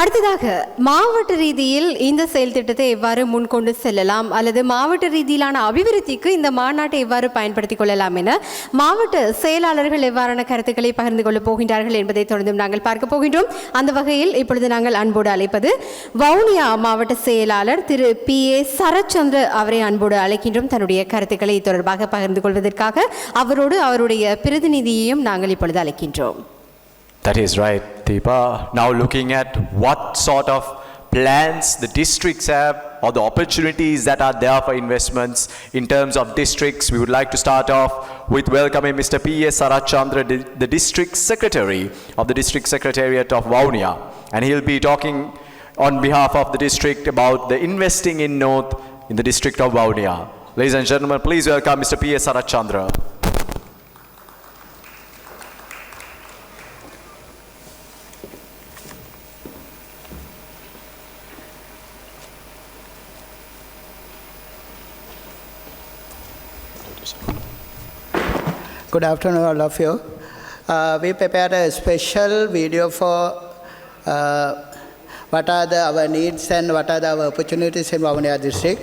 அடுத்ததாக மாவட்ட ரீதியில் இந்த செயல் திட்டத்தை எவ்வாறு முன்கொண்டு செல்லலாம் அல்லது மாவட்ட ரீதியிலான அபிவிருத்திக்கு இந்த மாநாட்டை எவ்வாறு பயன்படுத்திக் கொள்ளலாம் என மாவட்ட செயலாளர்கள் எவ்வாறான கருத்துக்களை பகிர்ந்து கொள்ளப் போகின்றார்கள் என்பதை தொடர்ந்து நாங்கள் பார்க்க போகின்றோம். அந்த வகையில் இப்பொழுது நாங்கள் அன்போடு அழைப்பது வவுனியா மாவட்ட செயலாளர் திரு PA சரத்சந்திர அவரை அன்போடு அழைக்கின்றோம். தன்னுடைய கருத்துக்களை தொடர்பாக பகிர்ந்து கொள்வதற்காக அவரோடு அவருடைய பிரதிநிதியையும் நாங்கள் இப்பொழுது அழைக்கின்றோம். That is right, Deepa. Now looking at what sort of plans the districts have or the opportunities that are there for investments in terms of districts, we would like to start off with welcoming Mr. PA Sarathchandra, the District Secretary of the District Secretariat of Vavuniya. And he'll be talking on behalf of the district about the investing in North in the district of Vavuniya. Ladies and gentlemen, please welcome Mr. PA Sarathchandra. Good afternoon, all of you. We prepared a special video for what are our needs and what are our opportunities in Vavuniya District.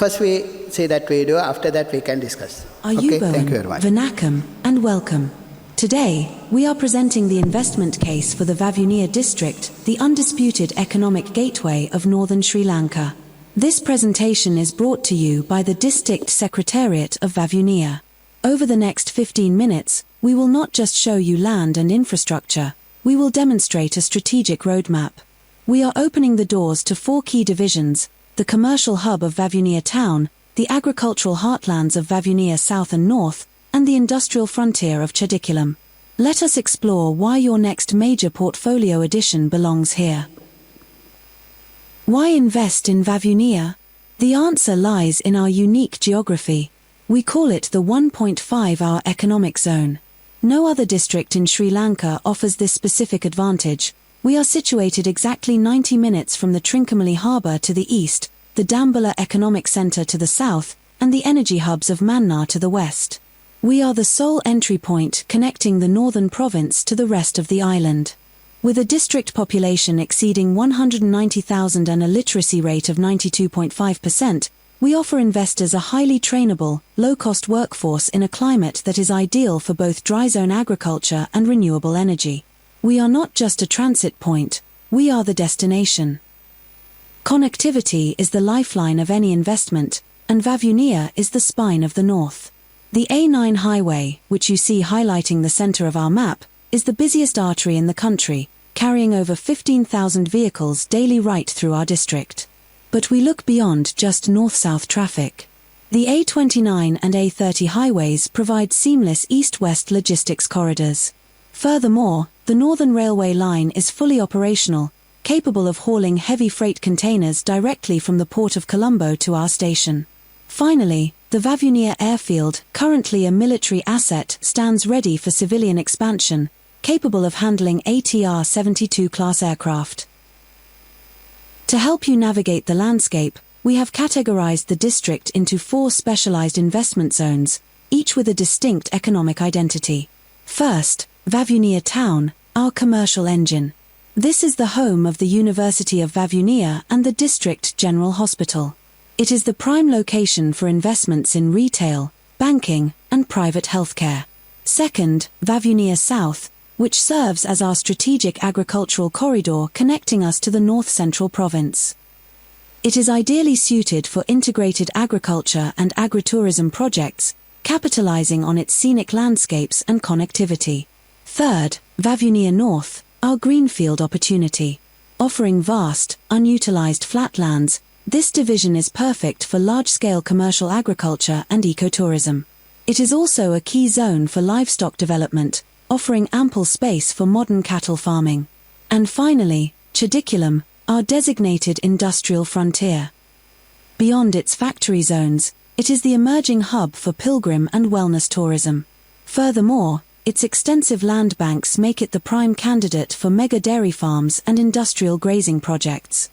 First, we see that video. After that, we can discuss. Thank you very much. Vanakkam and welcome. Today, we are presenting the investment case for the Vavuniya District, the undisputed economic gateway of Northern Sri Lanka. This presentation is brought to you by the District Secretariat of Vavuniya. Over the next 15 minutes, we will not just show you land and infrastructure, we will demonstrate a strategic roadmap. We are opening the doors to 4 key divisions: the commercial hub of Vavuniya town, the agricultural heartlands of Vavuniya South and North, and the industrial frontier of Chedikulam. Let us explore why your next major portfolio addition belongs here. Why invest in Vavuniya? The answer lies in our unique geography. We call it the 1.5-hour economic zone. No other district in Sri Lanka offers this specific advantage. We are situated exactly 90 minutes from the Trincomalee harbour to the east, the Dambulla economic centre to the south, and the energy hubs of Mannar to the west. We are the sole entry point connecting the northern province to the rest of the island. With a district population exceeding 190,000 and a literacy rate of 92.5%, we offer investors a highly trainable, low-cost workforce in a climate that is ideal for both dry zone agriculture and renewable energy. We are not just a transit point, we are the destination. Connectivity is the lifeline of any investment, and Vavuniya is the spine of the north. The A9 highway, which you see highlighting the center of our map, is the busiest artery in the country, carrying over 15,000 vehicles daily right through our district. But we look beyond just north-south traffic. The A29 and A30 highways provide seamless east-west logistics corridors. Furthermore, the Northern Railway line is fully operational, capable of hauling heavy freight containers directly from the port of Colombo to our station. Finally, the Vavuniya airfield, currently a military asset, stands ready for civilian expansion, capable of handling ATR-72 class aircraft. To help you navigate the landscape, we have categorized the district into 4 specialized investment zones, each with a distinct economic identity. First, Vavuniya town, our commercial engine. This is the home of the University of Vavuniya and the District General Hospital. It is the prime location for investments in retail, banking, and private healthcare. Second, Vavuniya South, which serves as our strategic agricultural corridor connecting us to the north-central province. It is ideally suited for integrated agriculture and agritourism projects, capitalizing on its scenic landscapes and connectivity. Third, Vavuniya North, our greenfield opportunity. Offering vast, unutilized flatlands, this division is perfect for large-scale commercial agriculture and ecotourism. It is also a key zone for livestock development, offering ample space for modern cattle farming. And finally, Chedikulam, our designated industrial frontier. Beyond its factory zones, it is the emerging hub for pilgrim and wellness tourism. Furthermore, its extensive land banks make it the prime candidate for mega dairy farms and industrial grazing projects.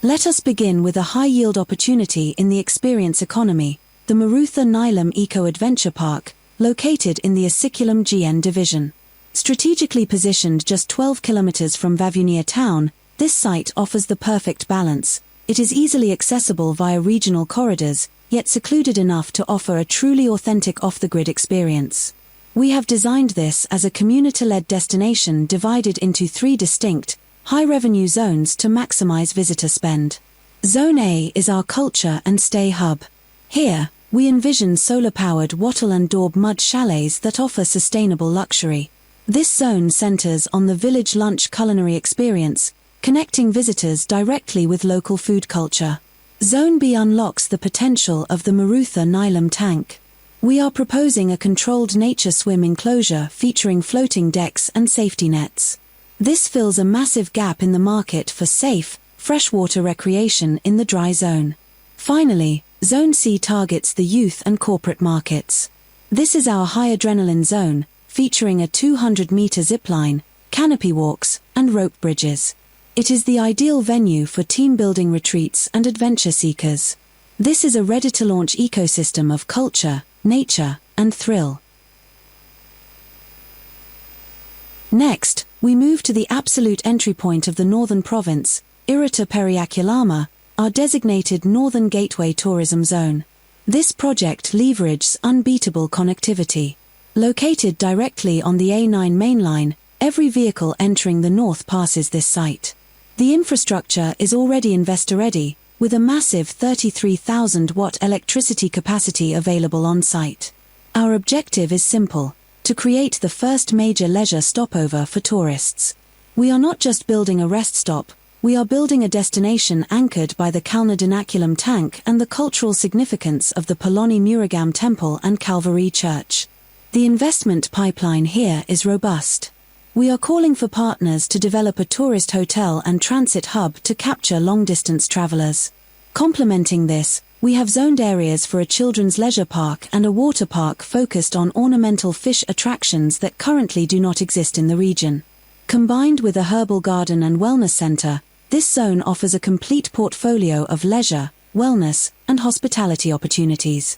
Let us begin with a high-yield opportunity in the experience economy, the Marutha Nilam Eco-Adventure Park, located in the Asiculum GN division. Strategically positioned just 12 kilometers from Vavuniya town, this site offers the perfect balance. It is easily accessible via regional corridors, yet secluded enough to offer a truly authentic off-the-grid experience. We have designed this as a community-led destination divided into 3 distinct, high-revenue zones to maximize visitor spend. Zone A is our culture and stay hub. Here, we envision solar-powered wattle and daub mud chalets that offer sustainable luxury. This zone centers on the village lunch culinary experience, connecting visitors directly with local food culture. Zone B unlocks the potential of the Marutha Nilam tank. We are proposing a controlled nature swim enclosure featuring floating decks and safety nets. This fills a massive gap in the market for safe, freshwater recreation in the dry zone. Finally, Zone C targets the youth and corporate markets. This is our high adrenaline zone, featuring a 200-meter zipline, canopy walks, and rope bridges. It is the ideal venue for team-building retreats and adventure seekers. This is a ready-to-launch ecosystem of culture, nature, and thrill. Next, we move to the absolute entry point of the northern province, Irata Periakulama, our designated Northern Gateway Tourism Zone. This project leverages unbeatable connectivity. Located directly on the A9 main line, every vehicle entering the north passes this site. The infrastructure is already investor-ready, with a massive 33,000-watt electricity capacity available on site. Our objective is simple: to create the first major leisure stopover for tourists. We are not just building a rest stop, we are building a destination anchored by the Kalnadinakulum tank and the cultural significance of the Paloni Murugam Temple and Calvary Church. The investment pipeline here is robust. We are calling for partners to develop a tourist hotel and transit hub to capture long-distance travelers. Complementing this, we have zoned areas for a children's leisure park and a water park focused on ornamental fish attractions that currently do not exist in the region. Combined with a herbal garden and wellness center, this zone offers a complete portfolio of leisure, wellness, and hospitality opportunities.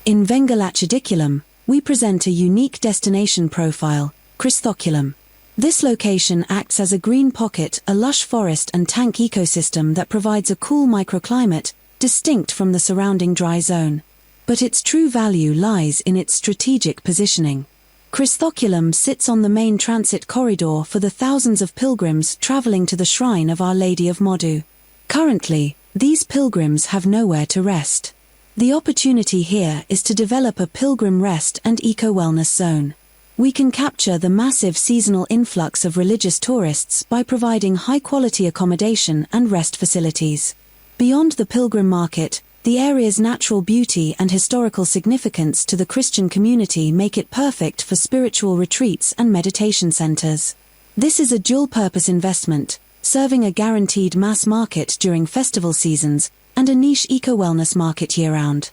In Vengalachadiculum, we present a unique destination profile, Christhoculum. This location acts as a green pocket, a lush forest and tank ecosystem that provides a cool microclimate, distinct from the surrounding dry zone. But its true value lies in its strategic positioning. Christhoculum sits on the main transit corridor for the thousands of pilgrims traveling to the shrine of Our Lady of Modu. Currently, these pilgrims have nowhere to rest. The opportunity here is to develop a pilgrim rest and eco-wellness zone. We can capture the massive seasonal influx of religious tourists by providing high-quality accommodation and rest facilities. Beyond the pilgrim market, the area's natural beauty and historical significance to the Christian community make it perfect for spiritual retreats and meditation centers. This is a dual-purpose investment, serving a guaranteed mass market during festival seasons and a niche eco-wellness market year-round.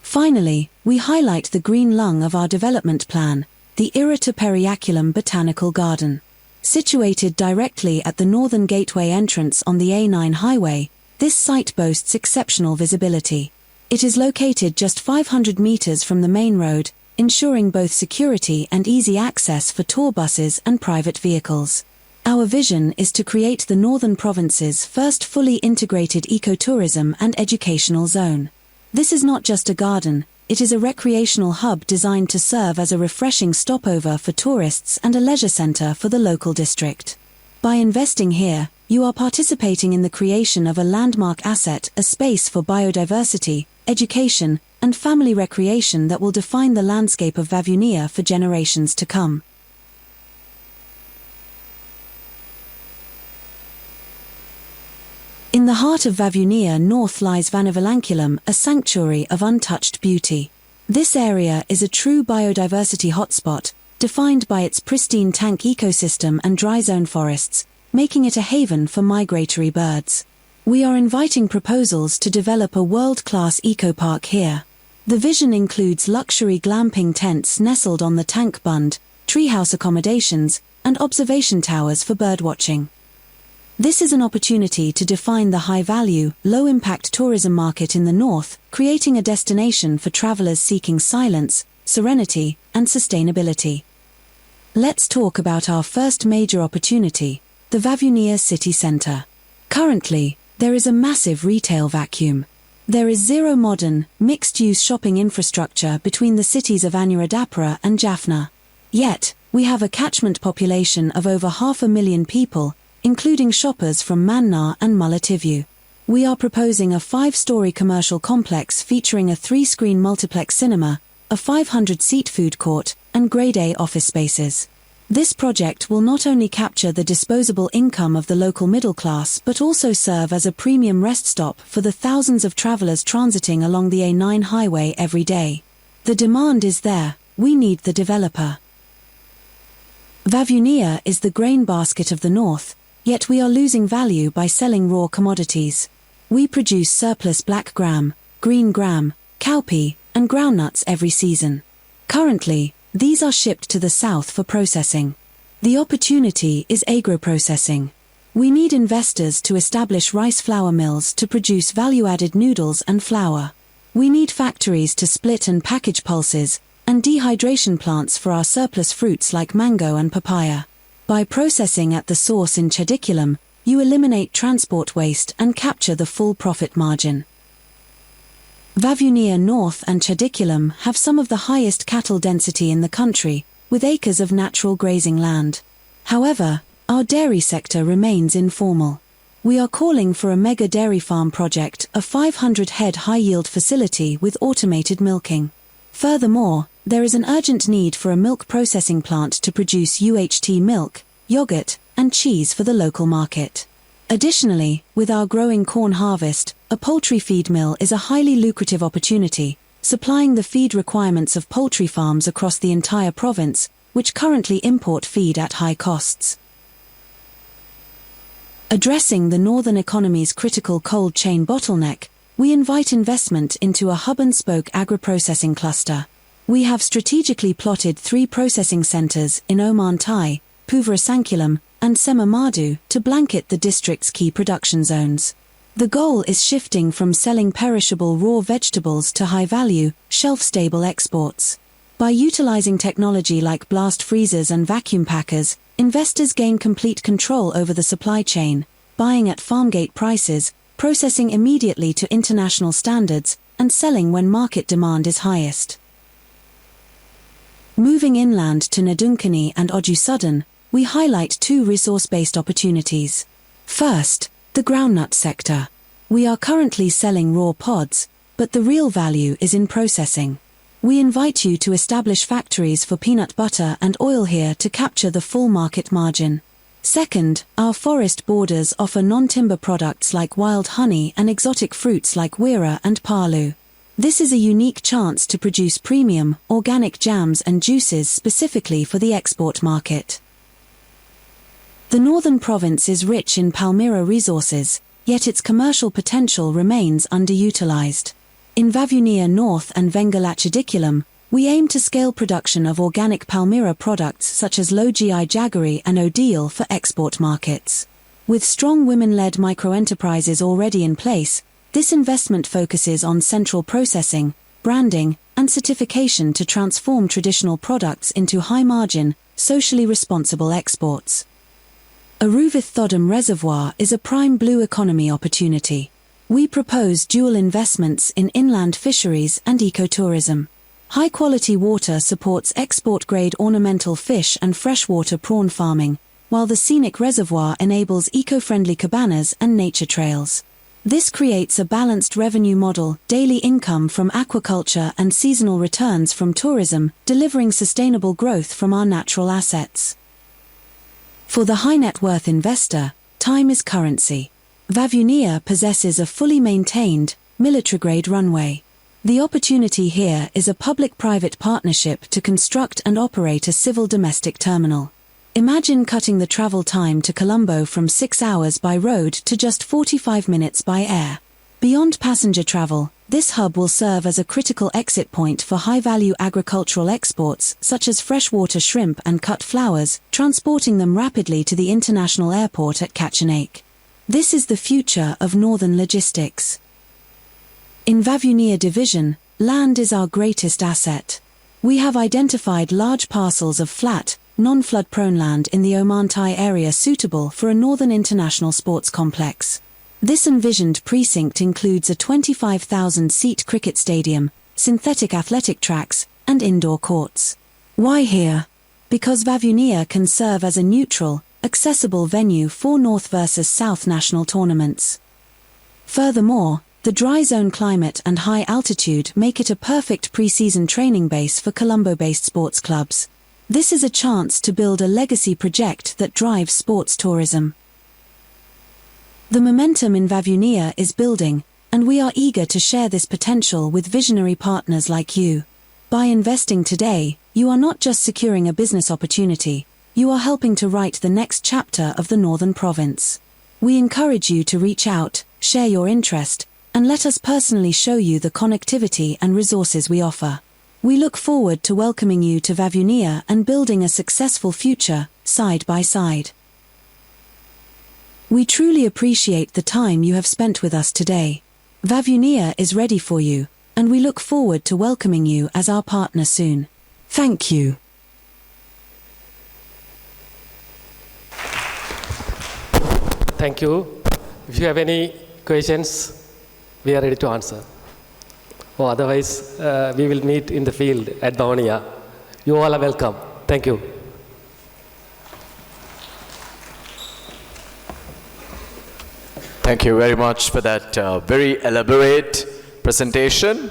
Finally, we highlight the green lung of our development plan, the Irata Periakulum Botanical Garden. Situated directly at the northern gateway entrance on the A9 highway, this site boasts exceptional visibility. It is located just 500 meters from the main road, ensuring both security and easy access for tour buses and private vehicles. Our vision is to create the Northern Province's first fully integrated ecotourism and educational zone. This is not just a garden, it is a recreational hub designed to serve as a refreshing stopover for tourists and a leisure center for the local district. By investing here, you are participating in the creation of a landmark asset, a space for biodiversity, education, and family recreation that will define the landscape of Vavuniya for generations to come. In the heart of Vavuniya north lies Vanivalankulum, a sanctuary of untouched beauty. This area is a true biodiversity hotspot, defined by its pristine tank ecosystem and dry zone forests, making it a haven for migratory birds. We are inviting proposals to develop a world-class eco-park here. The vision includes luxury glamping tents nestled on the tank bund, treehouse accommodations, and observation towers for birdwatching. This is an opportunity to define the high-value, low-impact tourism market in the north, creating a destination for travelers seeking silence, serenity, and sustainability. Let's talk about our first major opportunity, the Vavuniya city centre. Currently, there is a massive retail vacuum. There is zero modern, mixed-use shopping infrastructure between the cities of Anuradhapura and Jaffna. Yet, we have a catchment population of over 500,000 people, including shoppers from Mannar and Mullaitivu. We are proposing a 5-story commercial complex featuring a 3-screen multiplex cinema, a 500-seat food court, and Grade A office spaces. This project will not only capture the disposable income of the local middle class but also serve as a premium rest stop for the thousands of travelers transiting along the A9 highway every day. The demand is there, we need the developer. Vavuniya is the grain basket of the north, yet we are losing value by selling raw commodities. We produce surplus black gram, green gram, cowpea, and groundnuts every season. Currently, these are shipped to the south for processing. The opportunity is agro-processing. We need investors to establish rice flour mills to produce value-added noodles and flour. We need factories to split and package pulses, and dehydration plants for our surplus fruits like mango and papaya. By processing at the source in Chediculam, you eliminate transport waste and capture the full profit margin. Vavuniya North and Chediculam have some of the highest cattle density in the country, with acres of natural grazing land. However, our dairy sector remains informal. We are calling for a mega dairy farm project, a 500-head high-yield facility with automated milking. Furthermore, there is an urgent need for a milk processing plant to produce UHT milk, yogurt, and cheese for the local market. Additionally, with our growing corn harvest, a poultry feed mill is a highly lucrative opportunity, supplying the feed requirements of poultry farms across the entire province, which currently import feed at high costs. Addressing the northern economy's critical cold chain bottleneck, we invite investment into a hub-and-spoke agro-processing cluster. We have strategically plotted 3 processing centres in Omantai, Puvarasankulam, and Semamadu to blanket the district's key production zones. The goal is shifting from selling perishable raw vegetables to high-value, shelf-stable exports. By utilizing technology like blast freezers and vacuum packers, investors gain complete control over the supply chain, buying at farm-gate prices, processing immediately to international standards, and selling when market demand is highest. Moving inland to Nedunkani and Ojusudan, we highlight 2 resource-based opportunities. First, the groundnut sector. We are currently selling raw pods, but the real value is in processing. We invite you to establish factories for peanut butter and oil here to capture the full market margin. Second, our forest borders offer non-timber products like wild honey and exotic fruits like wira and palu. This is a unique chance to produce premium, organic jams and juices specifically for the export market. The northern province is rich in Palmyra resources, yet its commercial potential remains underutilized. In Vavuniya North and Vengalachediculam, we aim to scale production of organic Palmyra products such as low-GI jaggery and odeal for export markets. With strong women-led micro-enterprises already in place, this investment focuses on central processing, branding, and certification to transform traditional products into high-margin, socially responsible exports. Aruvith Thodam Reservoir is a prime blue economy opportunity. We propose dual investments in inland fisheries and ecotourism. High-quality water supports export-grade ornamental fish and freshwater prawn farming, while the scenic reservoir enables eco-friendly cabanas and nature trails. This creates a balanced revenue model, daily income from aquaculture and seasonal returns from tourism, delivering sustainable growth from our natural assets. For the high-net-worth investor, time is currency. Vavuniya possesses a fully maintained, military-grade runway. The opportunity here is a public-private partnership to construct and operate a civil domestic terminal. Imagine cutting the travel time to Colombo from 6 hours by road to just 45 minutes by air. Beyond passenger travel, this hub will serve as a critical exit point for high-value agricultural exports such as freshwater shrimp and cut flowers, transporting them rapidly to the international airport at Kachanaik. This is the future of northern logistics. In Vavuniya division, land is our greatest asset. We have identified large parcels of flat, non-flood-prone land in the Omantai area suitable for a northern international sports complex. This envisioned precinct includes a 25,000-seat cricket stadium, synthetic athletic tracks, and indoor courts. Why here? Because Vavuniya can serve as a neutral, accessible venue for North versus South national tournaments. Furthermore, the dry zone climate and high altitude make it a perfect pre-season training base for Colombo-based sports clubs. This is a chance to build a legacy project that drives sports tourism. The momentum in Vavuniya is building, and we are eager to share this potential with visionary partners like you. By investing today, you are not just securing a business opportunity, you are helping to write the next chapter of the Northern Province. We encourage you to reach out, share your interest, and let us personally show you the connectivity and resources we offer. We look forward to welcoming you to Vavuniya and building a successful future, side by side. We truly appreciate the time you have spent with us today. Vavuniya is ready for you, and we look forward to welcoming you as our partner soon. Thank you. Thank you. If you have any questions, we are ready to answer. Or otherwise, we will meet in the field at Vavuniya. You all are welcome. Thank you. Thank you very much for that very elaborate presentation.